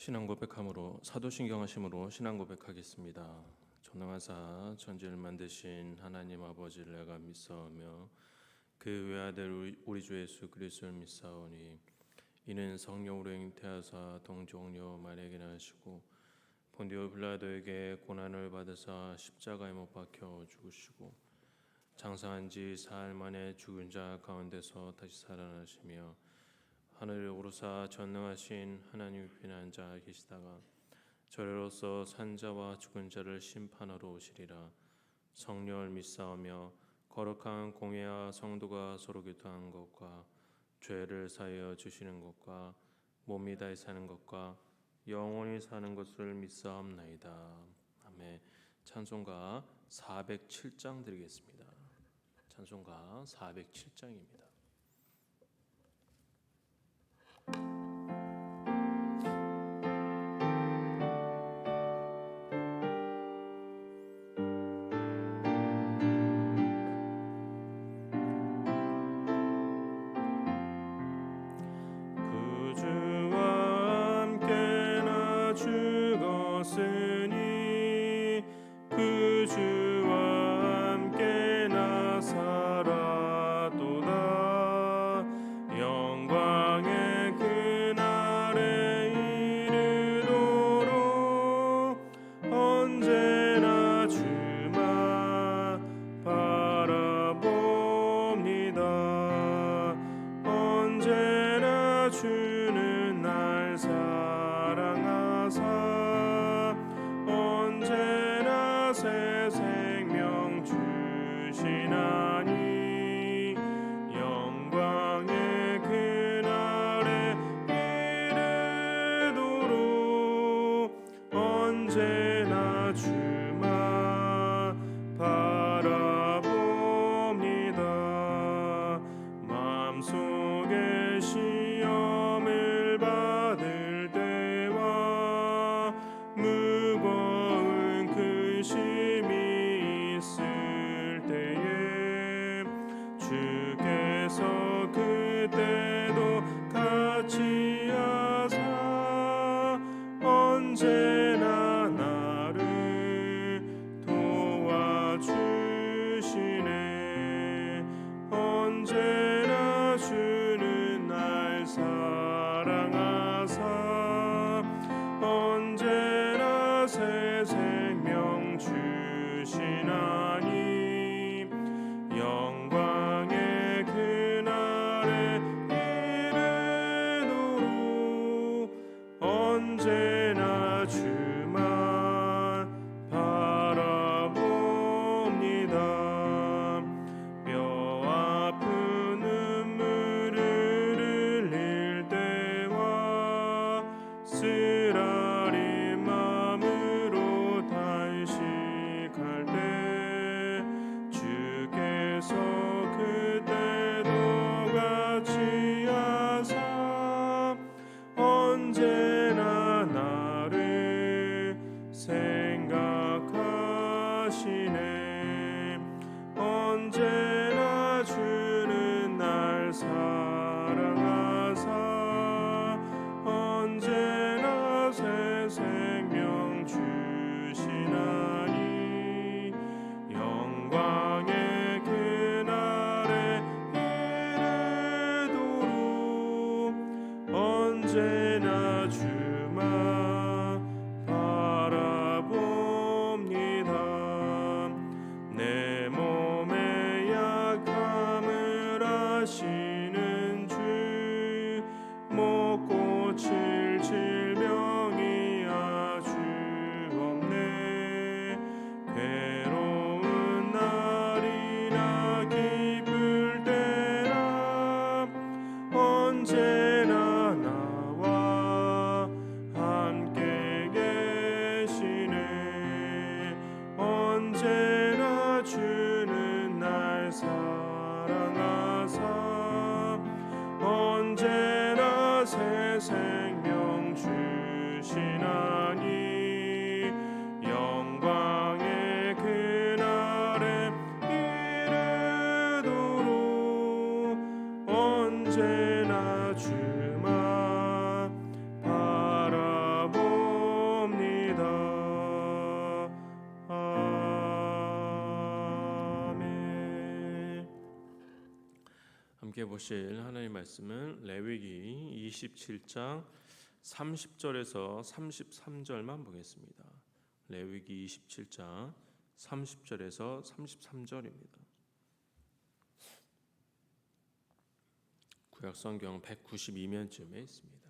신앙 고백함으로 사도신경 하심으로 신앙 고백하겠습니다. 전능하사 천지를 만드신 하나님 아버지를 내가 믿사오며 그 외아들 우리 주 예수 그리스도를 믿사오니 이는 성령으로 잉태하사 동정녀 마리아에게 나시고 본디오 빌라도에게 고난을 받으사 십자가에 못 박혀 죽으시고 장사한 지 사흘 만에 죽은 자 가운데서 다시 살아나시며 하늘에 오르사 전능하신 하나님의 편한 자 계시다가 저리로서 산자와 죽은 자를 심판하러 오시리라. 성령을 믿사오며 거룩한 공회와 성도가 서로 교통한 것과 죄를 사하여 주시는 것과 몸이 다히 사는 것과 영원히 사는 것을 믿사옵나이다. 아멘. 찬송가 407장 드리겠습니다. 찬송가 407장입니다. 죽었으니 그 주와 함께 나 살았도다. 영광의 그날에 이르도록 언제나 주만 바라봅니다. 언제나 주는 날 사랑하사 언제나 새 생명 주시나니 영광의 그날에 이르도록 언제나 주만 바라봅니다. 마음속에 시험을 받을 때와 무거운 근심이 있을 때에 주께서 그때도 같이 하사 언제나 나를 도와주시네. 언제나 주는 날 사랑하사 언제나 새 생명 주시나니 영광의 그날에 이르도록 언제나 주만 바라봅니다. 뼈 아픈 눈물을 흘릴 때와 쓰라린 마음으로 단식할 때 주께서 그때도 같이 하사 언제나 나를 생각하시네. 언제나 주는 날 사랑하사 언제나 새 생명 주시나니 영광의 그날에 이르도록 언제나 주만 바라봅니다. 내 몸의 약함을 아시는 주 못 고칠 질병이 아주 없네. 괴로운 날이나 기쁠 때나 언제나 나와 함께 계시네. 언제나 주는 날 사랑하사 언제나 새 생명 주시나니 영광의 그날에 이르도록 언제나 주만 바라보 함께 보실 하나님의 말씀은 레위기 27장 30절에서 33절만 보겠습니다. 레위기 27장 30절에서 33절입니다. 구약성경 192면쯤에 있습니다.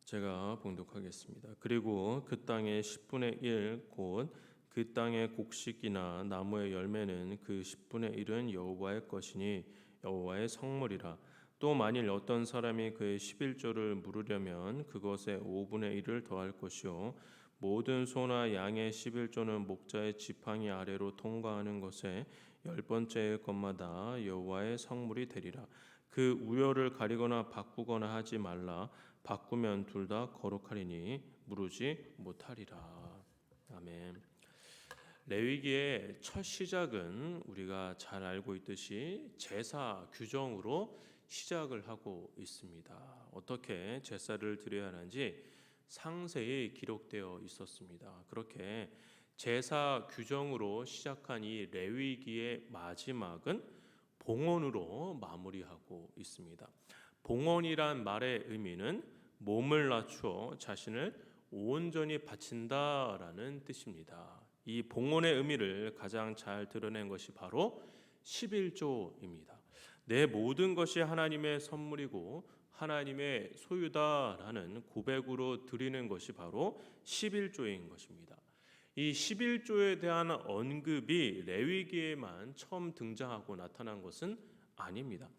제가 봉독하겠습니다. 그리고 그 땅의 10분의 1 곧 그 땅의 곡식이나 나무의 열매는 그 10분의 1은 여호와의 것이니 여호와의 성물이라. 또 만일 어떤 사람이 그의 11조를 물으려면 그것에 5분의 1을 더할 것이요 모든 소나 양의 11조는 목자의 지팡이 아래로 통과하는 것에 10번째 것마다 여호와의 성물이 되리라. 그 우열을 가리거나 바꾸거나 하지 말라. 바꾸면 둘 다 거룩하리니 무르지 못하리라. 아멘. 레위기의 첫 시작은 우리가 잘 알고 있듯이 제사 규정으로 시작을 하고 있습니다. 어떻게 제사를 드려야 하는지 상세히 기록되어 있었습니다. 그렇게 제사 규정으로 시작한 이 레위기의 마지막은 봉헌으로 마무리하고 있습니다. 봉헌이란 말의 의미는 몸을 낮추어 자신을 온전히 바친다라는 뜻입니다. 이 봉헌의 의미를 가장 잘 드러낸 것이 바로 11조입니다. 내 모든 것이 하나님의 선물이고 하나님의 소유다라는 고백으로 드리는 것이 바로 11조인 것입니다. 이 11조에 대한 언급이 레위기에만 처음 등장하고 나타난 것은 아닙니다.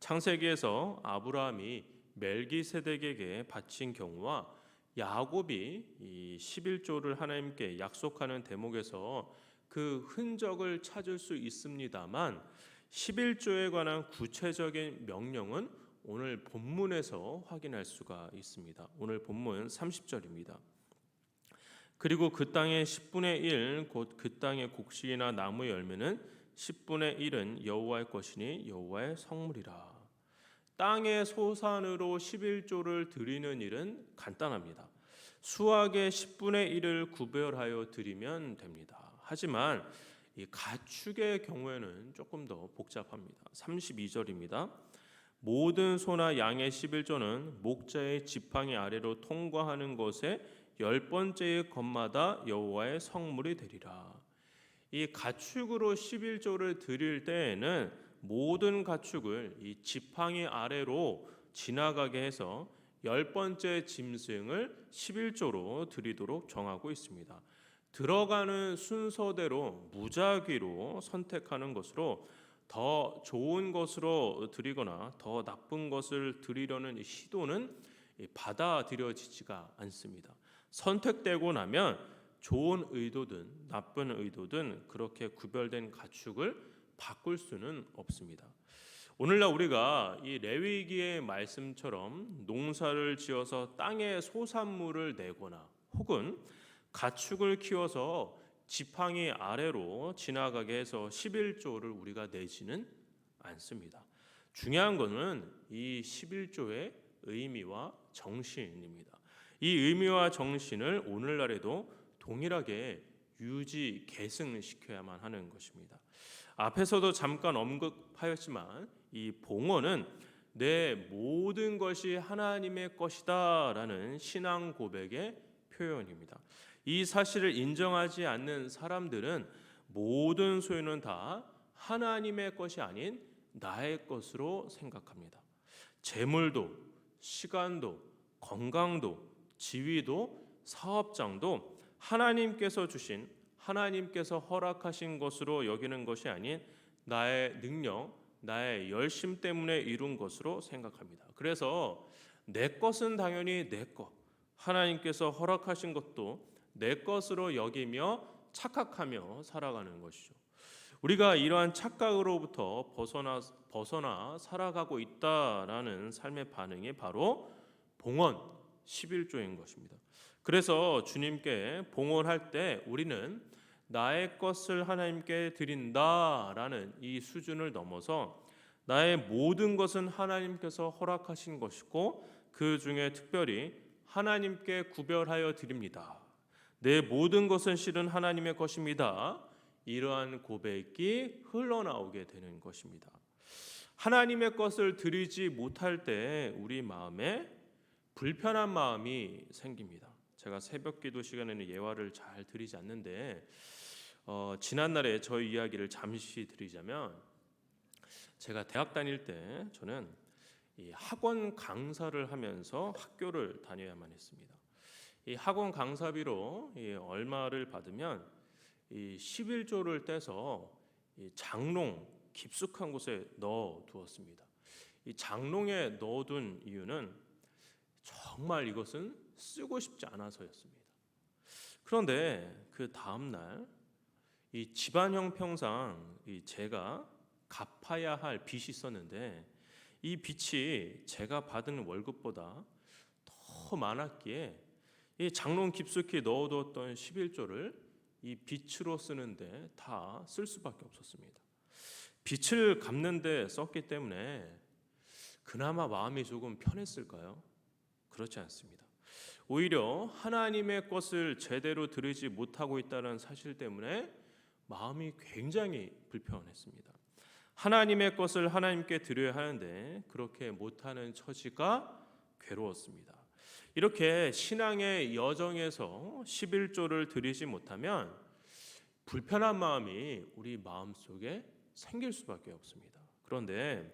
창세기에서 아브라함이 멜기세덱에게 바친 경우와 야곱이 이 11조를 하나님께 약속하는 대목에서 그 흔적을 찾을 수 있습니다만 11조에 관한 구체적인 명령은 오늘 본문에서 확인할 수가 있습니다. 오늘 본문 30절입니다. 그리고 그 땅의 10분의 1 곧 그 땅의 곡식이나 나무 열매는 10분의 1은 여호와의 것이니 여호와의 성물이라. 땅의 소산으로 11조를 드리는 일은 간단합니다. 수확의 10분의 1을 구별하여 드리면 됩니다. 하지만 이 가축의 경우에는 조금 더 복잡합니다. 32절입니다. 모든 소나 양의 11조는 목자의 지팡이 아래로 통과하는 것에 10번째의 것마다 여호와의 성물이 되리라. 이 가축으로 11조를 드릴 때에는 모든 가축을 이 지팡이 아래로 지나가게 해서 10번째 짐승을 11조로 드리도록 정하고 있습니다. 들어가는 순서대로 무작위로 선택하는 것으로 더 좋은 것으로 드리거나 더 나쁜 것을 드리려는 시도는 받아들여지지가 않습니다. 선택되고 나면 좋은 의도든 나쁜 의도든 그렇게 구별된 가축을 바꿀 수는 없습니다. 오늘날 우리가 이 레위기의 말씀처럼 농사를 지어서 땅에 소산물을 내거나 혹은 가축을 키워서 지팡이 아래로 지나가게 해서 11조를 우리가 내지는 않습니다. 중요한 것은 이 11조의 의미와 정신입니다. 이 의미와 정신을 오늘날에도 동일하게 유지 계승시켜야만 하는 것입니다. 앞에서도 잠깐 언급하였지만 이 봉헌은 내 모든 것이 하나님의 것이다라는 신앙 고백의 표현입니다. 이 사실을 인정하지 않는 사람들은 모든 소유는 다 하나님의 것이 아닌 나의 것으로 생각합니다. 재물도, 시간도, 건강도, 지위도, 사업장도 하나님께서 주신, 하나님께서 허락하신 것으로 여기는 것이 아닌 나의 능력, 나의 열심 때문에 이룬 것으로 생각합니다. 그래서 내 것은 당연히 내 것, 하나님께서 허락하신 것도 내 것으로 여기며 착각하며 살아가는 것이죠. 우리가 이러한 착각으로부터 벗어나 살아가고 있다라는 삶의 반응이 바로 봉헌 11조인 것입니다. 그래서 주님께 봉헌할 때 우리는 나의 것을 하나님께 드린다라는 이 수준을 넘어서 나의 모든 것은 하나님께서 허락하신 것이고 그 중에 특별히 하나님께 구별하여 드립니다. 내 모든 것은 실은 하나님의 것입니다. 이러한 고백이 흘러나오게 되는 것입니다. 하나님의 것을 드리지 못할 때 우리 마음에 불편한 마음이 생깁니다. 제가 새벽기도 시간에는 예화를 잘 드리지 않는데 지난날에 저희 이야기를 잠시 드리자면, 제가 대학 다닐 때 저는 이 학원 강사를 하면서 학교를 다녀야만 했습니다. 이 학원 강사비로 얼마를 받으면 이 11조를 떼서 이 장롱 깊숙한 곳에 넣어 두었습니다. 이 장롱에 넣어둔 이유는 정말 이것은 쓰고 싶지 않아서였습니다. 그런데 그 다음 날 이 집안 형평상 제가 갚아야 할 빚이 있었는데, 이 빚이 제가 받은 월급보다 더 많았기에 이 장롱 깊숙이 넣어두었던 11조를 이 빚으로 쓰는데 다 쓸 수밖에 없었습니다. 빚을 갚는데 썼기 때문에 그나마 마음이 조금 편했을까요? 그렇지 않습니다. 오히려 하나님의 것을 제대로 드리지 못하고 있다는 사실 때문에 마음이 굉장히 불편했습니다. 하나님의 것을 하나님께 드려야 하는데 그렇게 못하는 처지가 괴로웠습니다. 이렇게 신앙의 여정에서 11조를 드리지 못하면 불편한 마음이 우리 마음속에 생길 수밖에 없습니다. 그런데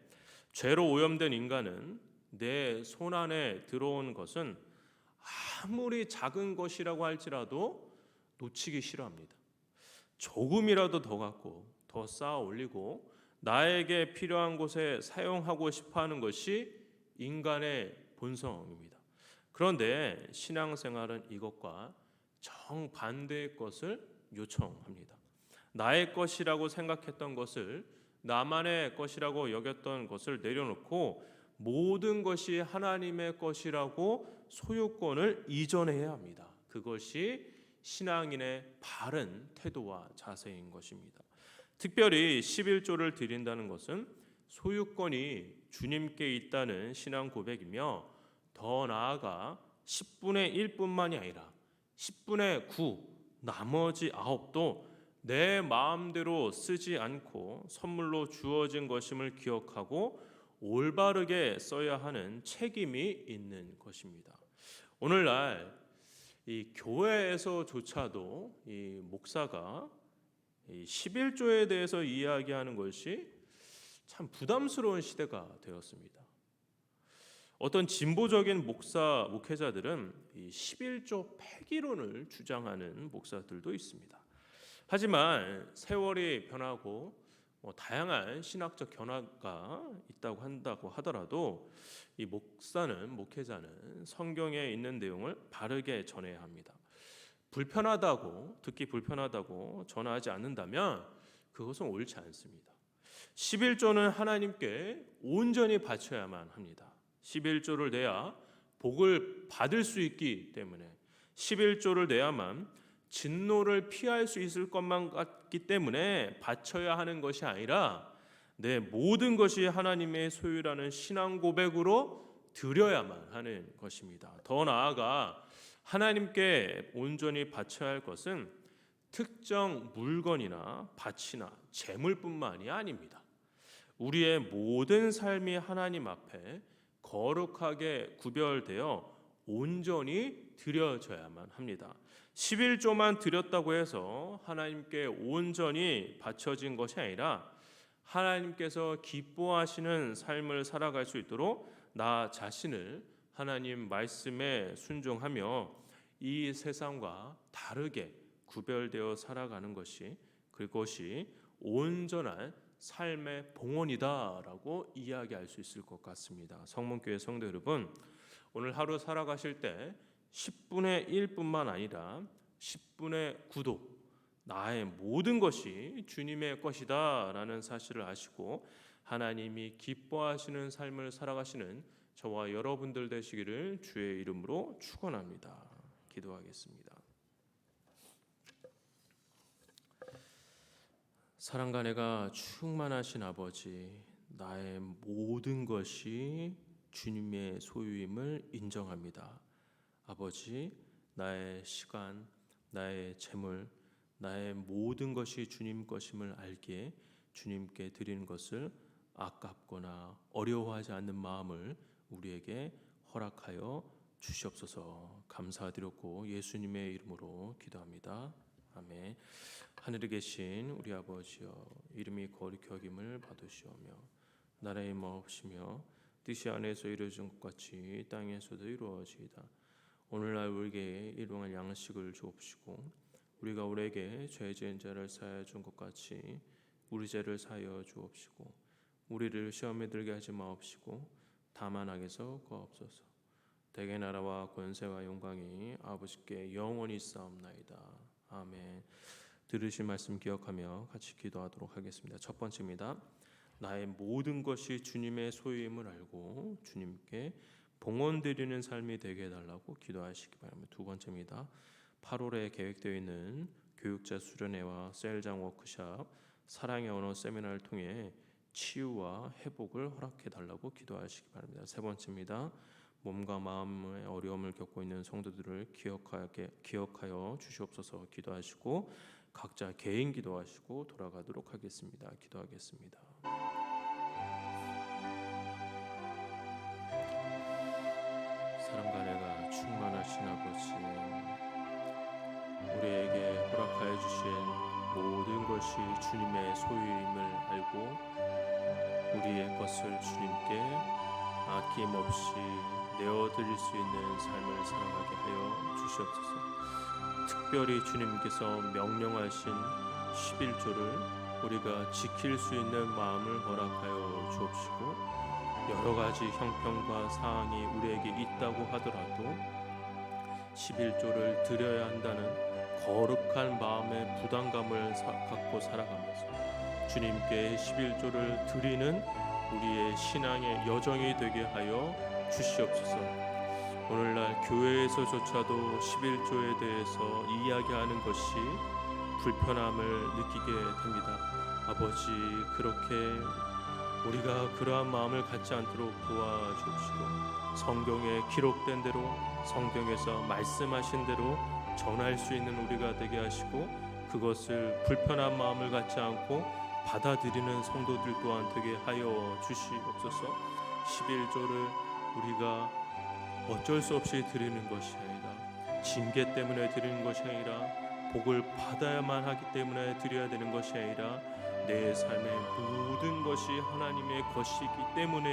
죄로 오염된 인간은 내 손안에 들어온 것은 아무리 작은 것이라고 할지라도 놓치기 싫어합니다. 조금이라도 더 갖고 더 쌓아 올리고 나에게 필요한 곳에 사용하고 싶어하는 것이 인간의 본성입니다. 그런데 신앙생활은 이것과 정반대의 것을 요청합니다. 나의 것이라고 생각했던 것을, 나만의 것이라고 여겼던 것을 내려놓고 모든 것이 하나님의 것이라고 소유권을 이전해야 합니다. 그것이 신앙인의 바른 태도와 자세인 것입니다. 특별히 11조를 드린다는 것은 소유권이 주님께 있다는 신앙 고백이며, 더 나아가 10분의 1뿐만이 아니라 10분의 9, 나머지 9도 내 마음대로 쓰지 않고 선물로 주어진 것임을 기억하고 올바르게 써야 하는 책임이 있는 것입니다. 오늘날 이 교회에서조차도 이 목사가 이 11조에 대해서 이야기하는 것이 참 부담스러운 시대가 되었습니다. 어떤 진보적인 목회자들은 이 11조 폐기론을 주장하는 목사들도 있습니다. 하지만 세월이 변하고 다양한 신학적 변화가 있다고 한다고 하더라도 이 목회자는 성경에 있는 내용을 바르게 전해야 합니다. 듣기 불편하다고 전하지 않는다면 그것은 옳지 않습니다. 11조는 하나님께 온전히 바쳐야만 합니다. 11조를 내야 복을 받을 수 있기 때문에, 11조를 내야만 진노를 피할 수 있을 것만 같기 때문에 바쳐야 하는 것이 아니라 내 모든 것이 하나님의 소유라는 신앙 고백으로 드려야만 하는 것입니다. 더 나아가 하나님께 온전히 바쳐야 할 것은 특정 물건이나 밭이나 재물뿐만이 아닙니다. 우리의 모든 삶이 하나님 앞에 거룩하게 구별되어 온전히 드려져야만 합니다. 11조만 드렸다고 해서 하나님께 온전히 바쳐진 것이 아니라 하나님께서 기뻐하시는 삶을 살아갈 수 있도록 나 자신을 하나님 말씀에 순종하며 이 세상과 다르게 구별되어 살아가는 것이, 그것이 온전한 삶의 봉헌이다라고 이야기할 수 있을 것 같습니다. 성문교회 성도 여러분, 오늘 하루 살아가실 때 10분의 1뿐만 아니라 10분의 9도 나의 모든 것이 주님의 것이다 라는 사실을 아시고 하나님이 기뻐하시는 삶을 살아가시는 저와 여러분들 되시기를 주의 이름으로 축원합니다. 기도하겠습니다. 사랑과 은혜가 충만하신 아버지, 나의 모든 것이 주님의 소유임을 인정합니다. 아버지, 나의 시간, 나의 재물, 나의 모든 것이 주님 것임을 알기에 주님께 드리는 것을 아깝거나 어려워하지 않는 마음을 우리에게 허락하여 주시옵소서. 감사드렸고 예수님의 이름으로 기도합니다. 아멘. 하늘에 계신 우리 아버지여, 이름이 거룩히 여김을 받으시오며 나라의 임하옵시며 뜻이 안에서 이루어진 것 같이 땅에서도 이루어지이다. 오늘날 우리에게 일용할 양식을 주옵시고 우리가 우리에게 죄 지은 자를 사하여 준 것 같이 우리 죄를 사하여 주옵시고 우리를 시험에 들게 하지 마옵시고 다만 악에서 구하옵소서. 대개 나라와 권세와 영광이 아버지께 영원히 있사옵나이다. 아멘. 들으신 말씀 기억하며 같이 기도하도록 하겠습니다. 첫 번째입니다. 나의 모든 것이 주님의 소유임을 알고 주님께 봉헌 드리는 삶이 되게 해달라고 기도하시기 바랍니다. 두 번째입니다. 8월에 계획되어 있는 교육자 수련회와 셀장 워크샵, 사랑의 언어 세미나를 통해 치유와 회복을 허락해 달라고 기도하시기 바랍니다. 세 번째입니다. 몸과 마음의 어려움을 겪고 있는 성도들을 기억하여 주시옵소서 기도하시고 각자 개인 기도하시고 돌아가도록 하겠습니다. 기도하겠습니다. 사랑과 은혜가 충만하신 아버지, 우리에게 허락하여 주신 모든 것이 주님의 소유임을 알고 우리의 것을 주님께 아낌없이 내어드릴 수 있는 삶을 살아가게 하여 주시옵소서. 특별히 주님께서 명령하신 11조를 우리가 지킬 수 있는 마음을 허락하여 주옵시고 여러 가지 형편과 사항이 우리에게 있다고 하더라도 11조를 드려야 한다는 거룩한 마음의 부담감을 갖고 살아가면서 주님께 11조를 드리는 우리의 신앙의 여정이 되게 하여 주시옵소서. 오늘날 교회에서조차도 11조에 대해서 이야기하는 것이 불편함을 느끼게 됩니다. 아버지, 그렇게 우리가 그러한 마음을 갖지 않도록 도와주옵시고 성경에 기록된 대로 성경에서 말씀하신 대로 전할 수 있는 우리가 되게 하시고 그것을 불편한 마음을 갖지 않고 받아들이는 성도들 또한 되게 하여 주시옵소서. 11조를 우리가 어쩔 수 없이 드리는 것이 아니라 징계 때문에 드리는 것이 아니라 복을 받아야만 하기 때문에 드려야 되는 것이 아니라 내 삶의 모든 것이 하나님의 것이기 때문에